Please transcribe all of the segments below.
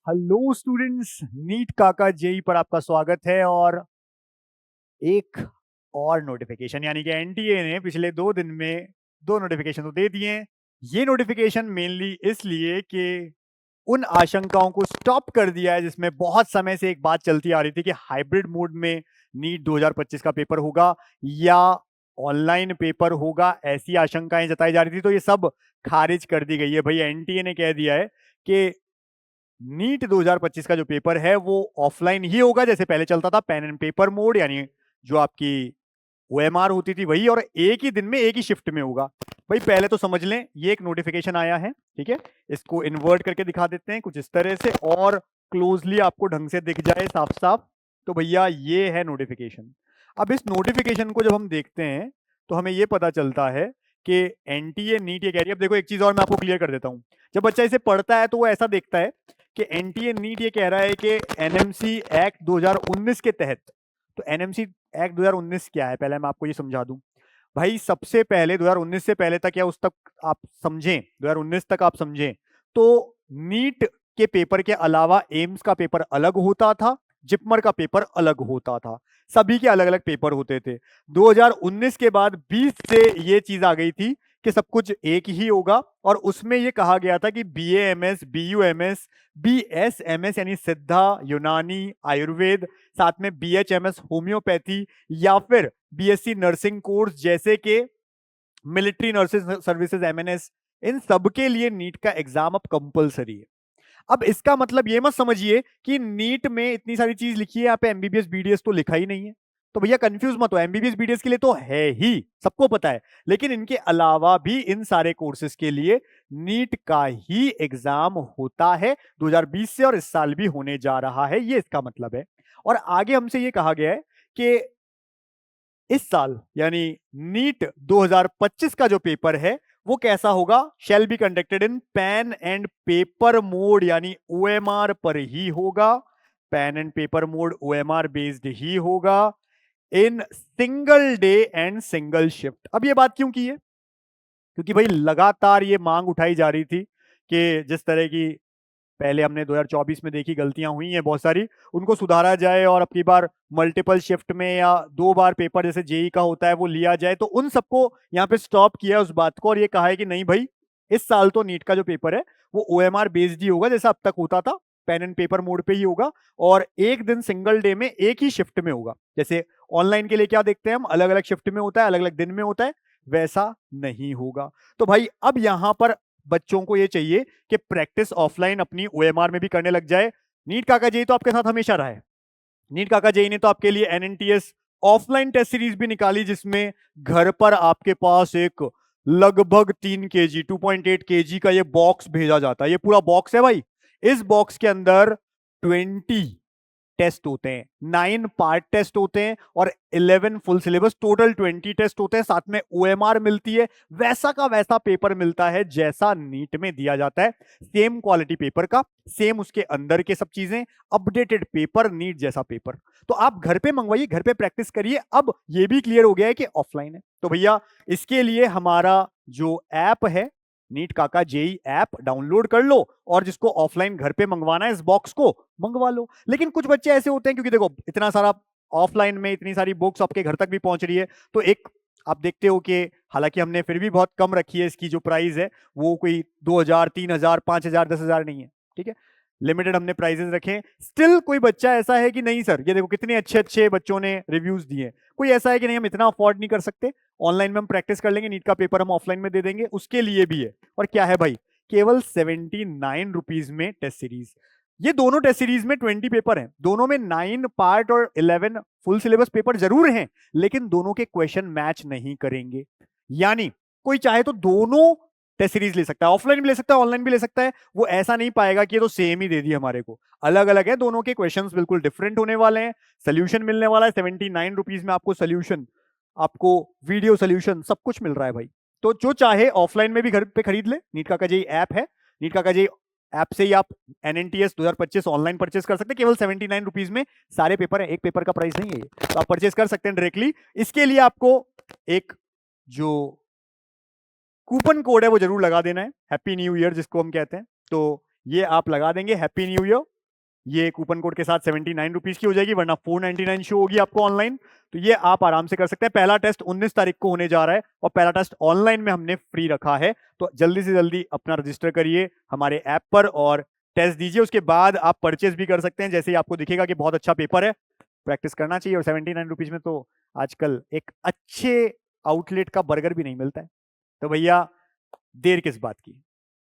Hello students, NEET काका JEE पर आपका स्वागत है। और एक और नोटिफिकेशन यानी कि एनटीए ने पिछले 2 दिन में 2 नोटिफिकेशन तो दे दिए हैं। ये नोटिफिकेशन मेनली इसलिए कि उन आशंकाओं को स्टॉप कर दिया है जिसमें बहुत समय से एक बात चलती आ रही थी कि हाइब्रिड मोड में नीट 2025 का पेपर होगा या ऑनलाइन पेपर होगा। ऐसी आशंकाएं जताई जा रही थी, तो ये सब खारिज कर दी गई है। भाई एनटीए ने कह दिया है कि नीट 2025 का जो पेपर है वो ऑफलाइन ही होगा, जैसे पहले चलता था पेन एंड पेपर मोड, यानी जो आपकी ओएमआर होती थी वही, और एक ही दिन में एक ही शिफ्ट में होगा। भाई पहले तो समझ लें, ये एक नोटिफिकेशन आया है, ठीक है। इसको इन्वर्ट करके दिखा देते हैं कुछ इस तरह से, और क्लोजली आपको ढंग से दिख जाए साफ साफ। तो भैया ये है नोटिफिकेशन। अब इस नोटिफिकेशन को जब हम देखते हैं तो हमें ये पता चलता है कि एनटीए नीट ये कह रही है। अब देखो, एक चीज और मैं आपको क्लियर कर देता हूं। जब बच्चा इसे पढ़ता है तो वो ऐसा देखता है कि एनटीए नीट ये कह रहा है कि एनएमसी एक्ट 2019 के तहत। तो एनएमसी एक्ट 2019 क्या है, पहले मैं आपको ये समझा दूं। भाई सबसे पहले 2019 से पहले तक या उस तक आप समझें, 2019 तक आप समझें, तो नीट के पेपर के अलावा एम्स का पेपर अलग होता था, जिपमर का पेपर अलग होता था, सभी के अलग अलग पेपर होते थे। 2019 के बाद 20 से ये चीज आ गई थी कि सब कुछ एक ही होगा, और उसमें ये कहा गया था कि बीएएमएस, बीयूएमएस, बीएसएमएस यानी सिद्धा, यूनानी, आयुर्वेद, साथ में बीएचएमएस होम्योपैथी, या फिर बीएससी नर्सिंग कोर्स जैसे कि मिलिट्री नर्सिंग सर्विसेज एमएनएस, इन सब के लिए नीट का एग्जाम अब कंपलसरी है। अब इसका मतलब ये मत समझिए कि नीट में इतनी सारी चीज लिखी है, यहाँ पे एमबीबीएस बीडीएस तो लिखा ही नहीं है। तो भैया कंफ्यूज मत हो, एमबीबीएस बीडीएस के लिए तो है ही, सबको पता है, लेकिन इनके अलावा भी इन सारे कोर्सेज के लिए नीट का ही एग्जाम होता है 2020 से, और इस साल भी होने जा रहा है, ये इसका मतलब है। और आगे हमसे ये कहा गया है कि इस साल यानी नीट 2025 का जो पेपर है वो कैसा होगा, shall be conducted in pen and paper mode, यानी ओएमआर पर ही होगा। Pen and paper mode OMR based ही होगा, in single day and single shift. अब ये बात क्यों की है? क्योंकि भाई लगातार ये मांग उठाई जा रही थी कि जिस तरह की पहले हमने 2024 में देखी गलतियां हुई हैं बहुत सारी, उनको सुधारा जाए, और अब की बार मल्टीपल शिफ्ट में या 2 बार पेपर जैसे जेई का होता है वो लिया जाए। तो उन सबको यहाँ पे स्टॉप किया उस बात को, और ये कहा है कि नहीं भाई, इस साल तो नीट का जो पेपर है वो ओएमआर बेस्ड ही होगा, जैसा अब तक होता था, पेन एंड पेपर मोड पे ही होगा, और एक दिन सिंगल डे में एक ही शिफ्ट में होगा। जैसे ऑनलाइन के लिए क्या देखते हैं हम, अलग अलग शिफ्ट में होता है, अलग अलग दिन में होता है, वैसा नहीं होगा। तो भाई अब यहां पर बच्चों को ये चाहिए कि प्रैक्टिस ऑफलाइन अपनी ओएमआर में भी करने लग जाए। नीट काका जेई तो आपके साथ हमेशा रहा है। नीट काका जेई ने तो आपके लिए एनएनटीएस ऑफलाइन टेस्ट सीरीज भी निकाली, जिसमें घर पर आपके पास एक लगभग 3 kg 2.8 kg का ये बॉक्स भेजा जाता है। ये पूरा बॉक्स है भाई। इस बॉक्स के अंदर 20 टेस्ट होते हैं, 9 पार्ट टेस्ट होते हैं, और 11 फुल सिलेबस, टोटल 20 टेस्ट होते हैं, साथ में ओएमआर मिलती है। वैसा का वैसा पेपर मिलता है जैसा नीट में दिया जाता है, सेम क्वालिटी पेपर का, सेम उसके अंदर के सब चीजें, अपडेटेड पेपर, नीट जैसा पेपर। तो आप घर पे मंगवाइए, घर पे प्रैक्टिस करिए। अब ये भी क्लियर हो गया है कि ऑफलाइन है, तो भैया इसके लिए हमारा जो ऐप है, नीट काका जेई ऐप डाउनलोड कर लो, और जिसको ऑफलाइन घर पे मंगवाना है इस बॉक्स को मंगवा लो। लेकिन कुछ बच्चे ऐसे होते हैं, क्योंकि देखो इतना सारा ऑफलाइन में इतनी सारी बुक्स आपके घर तक भी पहुंच रही है, तो एक आप देखते हो कि हालांकि हमने फिर भी बहुत कम रखी है इसकी जो प्राइस है, वो कोई 2000 3000 5000 10,000 नहीं है, ठीक है, लिमिटेड हमने प्राइजेस रखे। स्टिल कोई बच्चा ऐसा है कि नहीं सर, ये देखो कितने अच्छे अच्छे बच्चों ने रिव्यूज दिए, कोई ऐसा है कि नहीं हम इतना अफोर्ड नहीं कर सकते, ऑनलाइन में हम प्रैक्टिस कर लेंगे, नीट का पेपर हम ऑफलाइन में दे देंगे, उसके लिए भी है। और क्या है भाई, केवल 79 रुपीज में टेस्ट सीरीज। ये दोनों टेस्ट सीरीज में 20 पेपर हैं, दोनों में 9 पार्ट और 11 फुल सिलेबस पेपर जरूर हैं, लेकिन दोनों के क्वेश्चन मैच नहीं करेंगे। यानी कोई चाहे तो दोनों टेस्ट सीरीज ले सकता है, ऑफलाइन भी ले सकता है, ऑनलाइन भी ले सकता है, वो ऐसा नहीं पाएगा कि ये तो सेम ही दे दी हमारे को। अलग अलग है, दोनों के क्वेश्चंस बिल्कुल डिफरेंट होने वाले हैं, सोल्यूशन मिलने वाला है 79 रुपीज में आपको, सोल्यूशन, आपको वीडियो सोल्यूशन सब कुछ मिल रहा है भाई। तो जो चाहे ऑफलाइन में भी घर पे खरीद ले, नीट काका जेई ऐप है, नीट काका जेई ऐप से ही आप एनएनटीएस 2025 ऑनलाइन परचेस कर सकते हैं, केवल 79 रुपीज में सारे पेपर है, एक पेपर का प्राइस नहीं है ये, तो आप परचेस कर सकते हैं डायरेक्टली। इसके लिए आपको एक जो कूपन कोड है वो जरूर लगा देना है, हैप्पी न्यू ईयर जिसको हम कहते हैं। तो ये आप लगा देंगे हैप्पी न्यू ईयर। ये कूपन कोड के साथ 79 रुपीज की हो जाएगी, वरना 499 शो होगी आपको ऑनलाइन। तो ये आप आराम से कर सकते हैं। पहला टेस्ट 19 तारीख को होने जा रहा है और पहला टेस्ट ऑनलाइन में हमने फ्री रखा है। तो जल्दी से जल्दी अपना रजिस्टर करिए हमारे ऐप पर और टेस्ट दीजिए। उसके बाद आप परचेज भी कर सकते हैं। जैसे ही आपको दिखेगा कि बहुत अच्छा पेपर है, प्रैक्टिस करना चाहिए। और 79 रुपीज में तो आजकल एक अच्छे आउटलेट का बर्गर भी नहीं मिलता है। तो भैया देर किस बात की,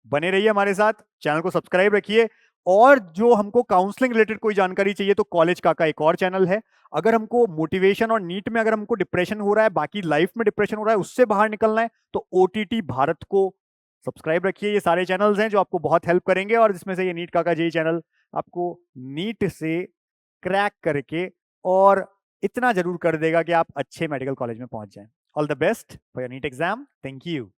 बने रहिए हमारे साथ, चैनल को सब्सक्राइब रखिए। और जो हमको काउंसलिंग रिलेटेड कोई जानकारी चाहिए तो कॉलेज का एक और चैनल है। अगर हमको मोटिवेशन और नीट में अगर हमको डिप्रेशन हो रहा है, बाकी लाइफ में डिप्रेशन हो रहा है, उससे बाहर निकलना है, तो ओटीटी भारत को सब्सक्राइब रखिए। ये सारे चैनल्स हैं जो आपको बहुत हेल्प करेंगे। और जिसमें से ये नीट काका जेई चैनल आपको नीट से क्रैक करके और इतना जरूर कर देगा कि आप अच्छे मेडिकल कॉलेज में पहुंच जाएं। All the best for your NEET exam. Thank you.